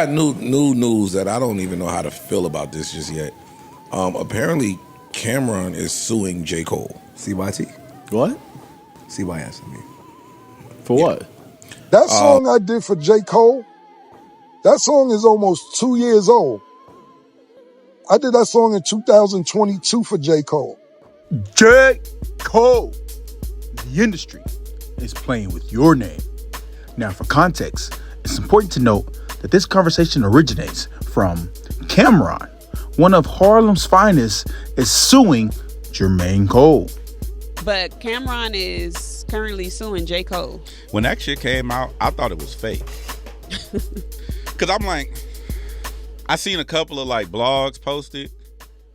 got new news that I don't even know how to feel about this just yet. Apparently, Cameron is suing J. Cole. CYT? What? CYS, I mean. For what? That song I did for J. Cole, that song is almost 2 years old. I did that song in 2022 for J. Cole. J. Cole. The industry is playing with your name. Now, for context, it's important to note that this conversation originates from Cameron, one of Harlem's finest, is suing Jermaine Cole. But Cameron is currently suing J. Cole. When that shit came out, I thought it was fake. Because I'm like, I seen a couple of like blogs posted.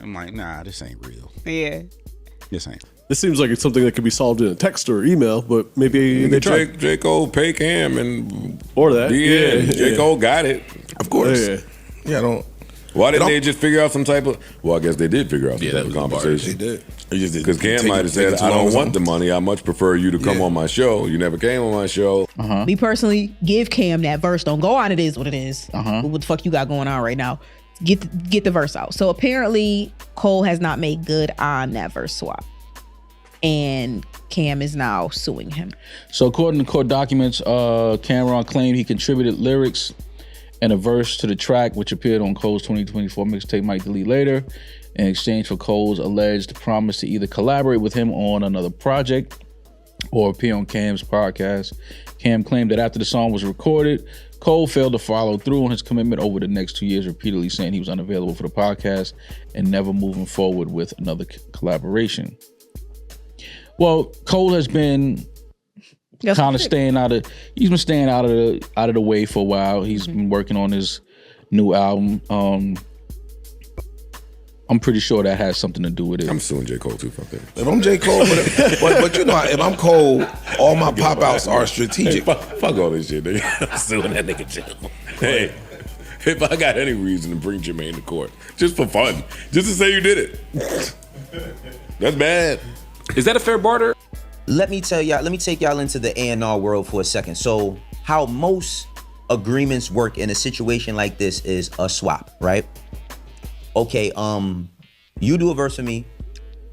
I'm like, nah, this ain't real. Yeah. This ain't. This seems like it's something that could be solved in a text or email, but maybe they try. J. Cole pay Cam and Or that. yeah, J. Cole got it. Of course. Yeah. I don't. Why didn't they just figure out some type of? Well, I guess they did figure out some type of They compensation. did. Because Cam might have said, "I don't want the money. I much prefer you to come on my show. You never came on my show." Me personally, give Cam that verse. Don't go on. It is what it is. What the fuck you got going on right now? Get the verse out. So apparently, Cole has not made good on that verse swap, and Cam is now suing him. So according to court documents, Cameron claimed he contributed lyrics and a verse to the track, which appeared on Cole's 2024 mixtape Might Delete Later, in exchange for Cole's alleged promise to either collaborate with him on another project or appear on Cam's podcast. Cam claimed that after the song was recorded, Cole failed to follow through on his commitment over the next 2 years, repeatedly saying he was unavailable for the podcast and never moving forward with another collaboration. Well, Cole has been kind of staying out of. He's been staying out of the way for a while. He's been working on his new album. I'm pretty sure that has something to do with it. I'm suing J. Cole too. Fuck that. If I'm J. Cole, but you know, if I'm Cole, all my pop outs are strategic. Hey, fuck all this shit, nigga. I'm suing that nigga J. Cole. Hey, if I got any reason to bring Jermaine to court, just for fun, just to say you did it, that's bad. Is that a fair barter? Let me take y'all into the A&R world for a second. So how most agreements work in a situation like this is a swap, right? Okay, you do a verse for me,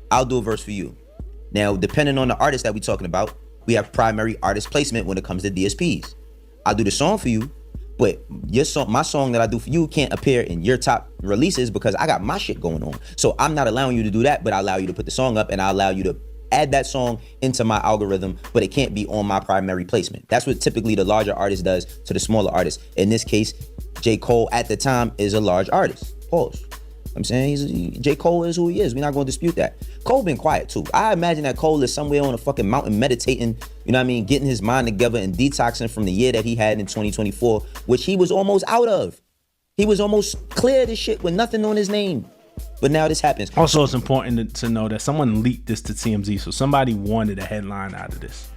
I'll do a verse for you. Now, depending on the artist that we're talking about, we have primary artist placement when it comes to DSPs. I'll do the song for you, but my song that I do for you can't appear in your top releases because I got my shit going on. So I'm not allowing you to do that, but I allow you to put the song up and I allow you to add that song into my algorithm, but it can't be on my primary placement. That's what typically the larger artist does to the smaller artist. In this case, J. Cole at the time is a large artist. Pause. I'm saying J. Cole is who he is. We're not going to dispute that. Cole been quiet too. I imagine that Cole is somewhere on a fucking mountain meditating, you know what I mean, getting his mind together and detoxing from the year that he had in 2024, which he was almost out of. He was almost cleared as shit with nothing on his name. But now this happens. Also, it's important to know that someone leaked this to TMZ, so somebody wanted a headline out of this.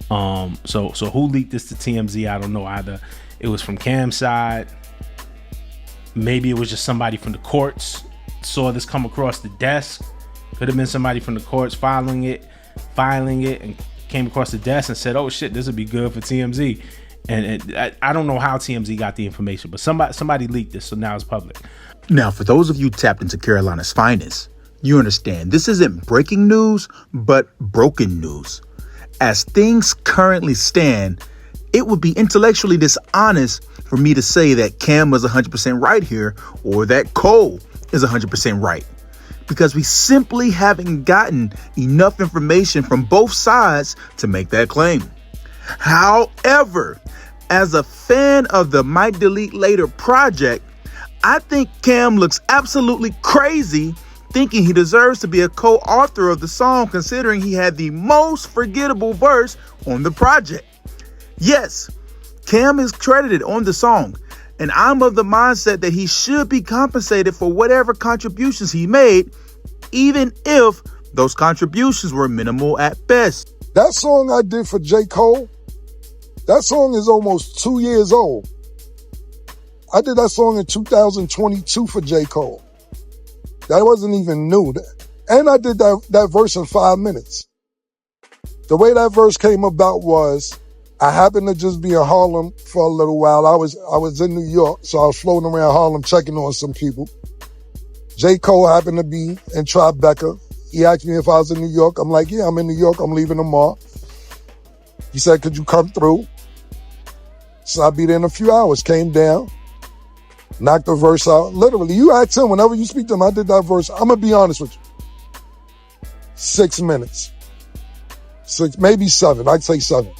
So who leaked this to TMZ? I don't know either. It was from Cam's side. Maybe it was just somebody from the courts saw this come across the desk. Could have been somebody from the courts filing it, and came across the desk and said, "Oh shit, this would be good for TMZ." And I don't know how TMZ got the information, but somebody leaked this, so now it's public. Now, for those of you tapped into Carolina's finest, you understand this isn't breaking news, but broken news. As things currently stand, it would be intellectually dishonest for me to say that Cam was 100% right here or that Cole is 100% right, because we simply haven't gotten enough information from both sides to make that claim. However, as a fan of the Might Delete Later project, I think Cam looks absolutely crazy thinking he deserves to be a co-author of the song, considering he had the most forgettable verse on the project. Yes, Cam is credited on the song, and I'm of the mindset that he should be compensated for whatever contributions he made, even if those contributions were minimal at best. That song I did for J. Cole, that song is almost 2 years old. I did that song in 2022 for J. Cole. That wasn't even new. And I did that verse in 5 minutes. The way that verse came about was I happened to just be in Harlem for a little while. I was in New York, so I was floating around Harlem checking on some people. J. Cole happened to be in Tribeca. He asked me if I was in New York. I'm like, yeah, I'm in New York. I'm leaving tomorrow. He said, could you come through? So I'll be there in a few hours. Came down, knocked the verse out. Literally, you ask him, whenever you speak to him, I did that verse. I'm going to be honest with you. 6 minutes. 6, maybe 7. I'd say 7.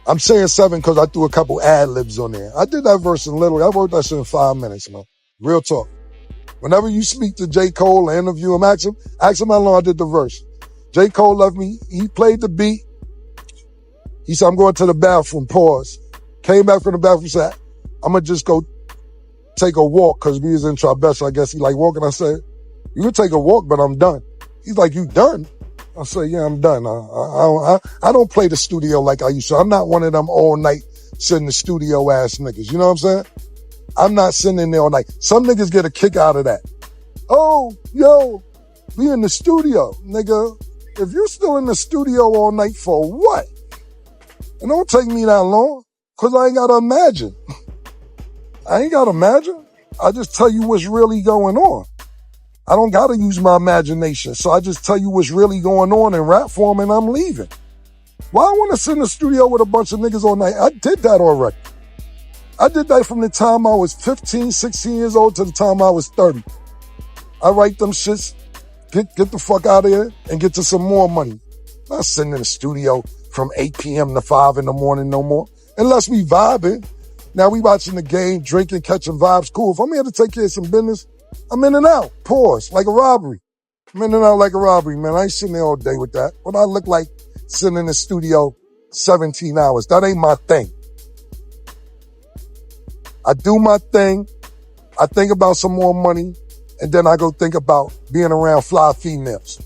I'm saying 7 because I threw a couple ad-libs on there. I did that verse in literally, I wrote that shit in 5 minutes, man. Real talk. Whenever you speak to J. Cole and interview him, ask him how long I did the verse. J. Cole left me. He played the beat. He said, I'm going to the bathroom, pause. Came back from the bathroom, said, I'm going to just go take a walk because we was in Tribeca. I guess he like walking. I said, you can take a walk, but I'm done. He's like, you done? I said, yeah, I'm done. I don't play the studio like I used to. I'm not one of them all night sitting in the studio ass niggas. You know what I'm saying? I'm not sitting in there all night. Some niggas get a kick out of that. Oh, yo, we in the studio. Nigga, if you're still in the studio all night for what? It don't take me that long, because I ain't got to imagine. I ain't got to imagine. I just tell you what's really going on. I don't got to use my imagination, so I just tell you what's really going on in rap form and I'm leaving. Why I want to sit in the studio with a bunch of niggas all night? I did that already. I did that from the time I was 15, 16 years old to the time I was 30. I write them shits, get the fuck out of here and get to some more money. Not sitting in the studio from 8 p.m. to 5 in the morning no more. Unless we vibing. Now we watching the game, drinking, catching vibes, cool. If I'm here to take care of some business, I'm in and out. Pause. Like a robbery. I'm in and out like a robbery, man. I ain't sitting there all day with that. What I look like sitting in the studio 17 hours. That ain't my thing. I do my thing. I think about some more money. And then I go think about being around fly females.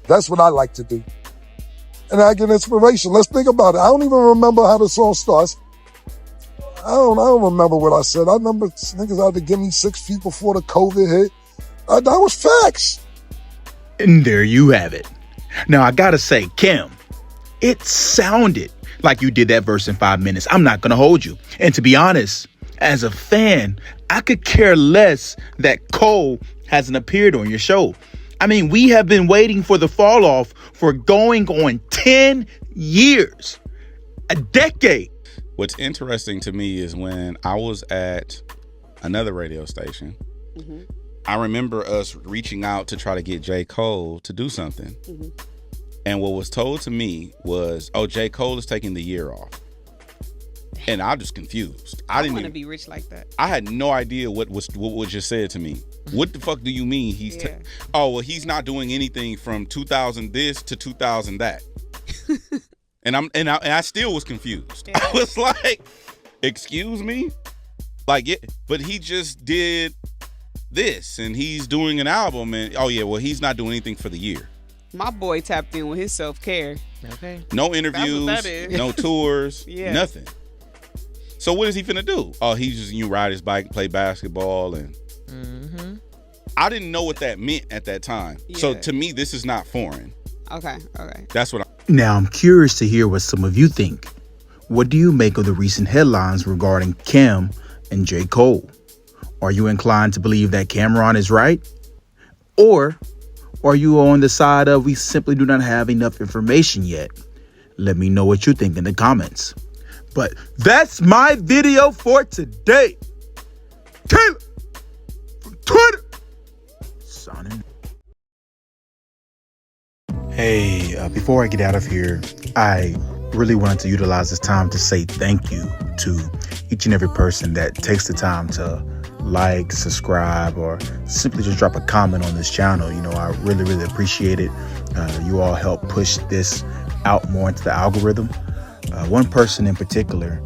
That's what I like to do. And I get inspiration. Let's think about it. I don't even remember how the song starts. I don't remember what I said. I remember niggas had to give me 6 feet before the COVID hit. That was facts. And there you have it. Now, I gotta say, Kim, it sounded like you did that verse in 5 minutes. I'm not gonna hold you. And to be honest, as a fan, I could care less that Cole hasn't appeared on your show. I mean, we have been waiting for the fall off for going on 10 years, a decade. What's interesting to me is when I was at another radio station, I remember us reaching out to try to get J. Cole to do something. And what was told to me was, oh, J. Cole is taking the year off. And I'm just confused. I didn't want to be rich like that. I had no idea what was just said to me. What the fuck do you mean oh, well, he's not doing anything from 2000 this to 2000 that. And I still was confused. Yeah. I was like, excuse me? Like, yeah, but he just did this and he's doing an album and oh yeah, well, he's not doing anything for the year. My boy tapped in with his self-care. Okay. No interviews, no tours, nothing. So what is he finna do? Oh, he's just ride his bike, play basketball, and I didn't know what that meant at that time. Yeah. So to me, this is not foreign. Okay. That's what Now, I'm curious to hear what some of you think. What do you make of the recent headlines regarding Kim and J. Cole? Are you inclined to believe that Cameron is right? Or are you on the side of we simply do not have enough information yet? Let me know what you think in the comments. But that's my video for today. Taylor from Twitter. Signing. Hey, before I get out of here, I really wanted to utilize this time to say thank you to each and every person that takes the time to like, subscribe, or simply just drop a comment on this channel. You know, I really, really appreciate it. You all help push this out more into the algorithm. One person in particular,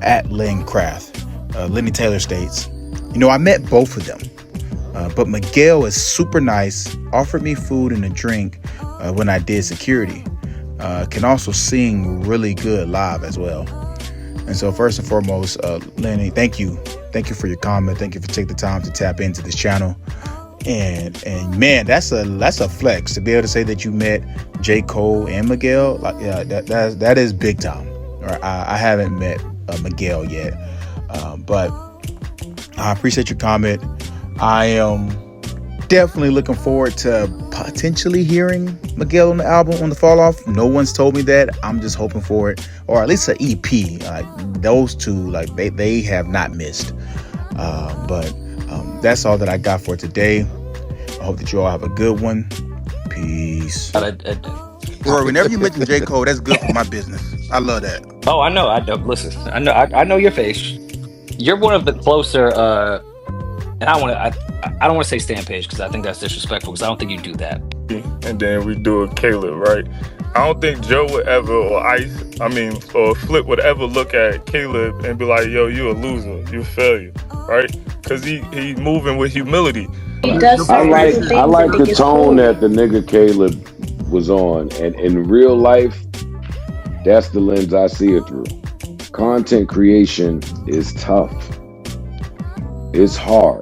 at Len Craft, Lenny Taylor states, you know, I met both of them, but Miguel is super nice, offered me food and a drink when I did security, can also sing really good live as well. And so first and foremost, Lenny, thank you. Thank you for your comment. Thank you for taking the time to tap into this channel. And man, that's a flex to be able to say that you met J. Cole and Miguel. Like, yeah, that is big time. or I haven't met Miguel yet, but I appreciate your comment. I am definitely looking forward to potentially hearing Miguel on the album on the Fall Off. No one's told me that. I'm just hoping for it, or at least an EP. Like those two, like they have not missed. But that's all that I got for today. I hope that you all have a good one. Peace. Rory, whenever you mention J. Cole, that's good for my business. I love that. Oh, I know. I don't listen. I know your face. You're one of the closer. And I don't want to say stand page because I think that's disrespectful. Because I don't think you do that. And then we do a Caleb, right? I don't think Joe would ever, or Flip would ever look at Caleb and be like, "Yo, you a loser, you a failure," right? Because he moving with humility. I like the tone that the nigga Caleb was on, and in real life, that's the lens I see it through. Content creation is tough. It's hard.